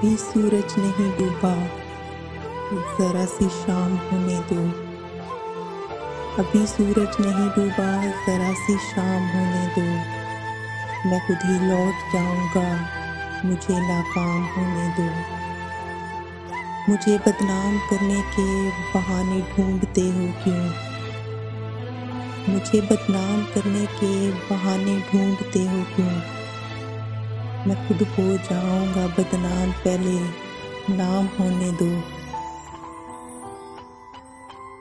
अभी सूरज नहीं डूबा, ज़रा सी शाम होने दो। अभी सूरज नहीं डूबा, ज़रा सी शाम होने दो। मैं खुद ही लौट जाऊंगा, मुझे नाकाम होने दो। मुझे बदनाम करने के बहाने ढूंढते हो क्यों? मुझे बदनाम करने के बहाने ढूंढते हो क्यों? मैं खुद हो जाऊंगा बदनाम, पहले नाम होने दो।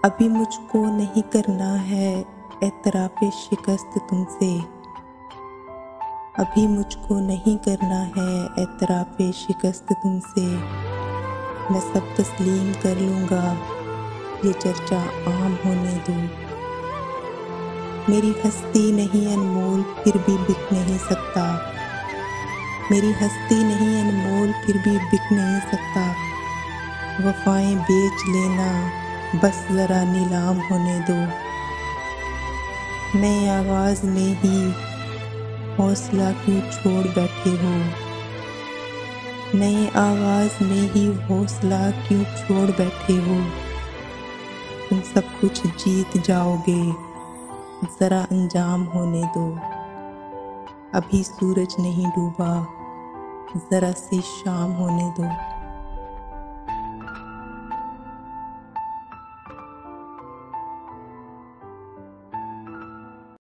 अभी मुझको नहीं करना है एतराफ़े शिकस्त तुमसे। अभी मुझको नहीं करना है एतराफ़े शिकस्त तुमसे। मैं सब तस्लीम कर लूँगा, ये चर्चा आम होने दो। मेरी हस्ती नहीं अनमोल, फिर भी बिक नहीं सकता। मेरी हस्ती नहीं अनमोल, फिर भी बिक नहीं सकता। वफ़ाएं बेच लेना, बस ज़रा नीलाम होने दो। नए आगाज़ में ही हौसला क्यों छोड़ बैठे हो? नए आगाज़ में ही हौसला क्यों छोड़ बैठे हो? तुम सब कुछ जीत जाओगे, ज़रा अंजाम होने दो। अभी सूरज नहीं डूबा, ज़रा सी शाम होने दो।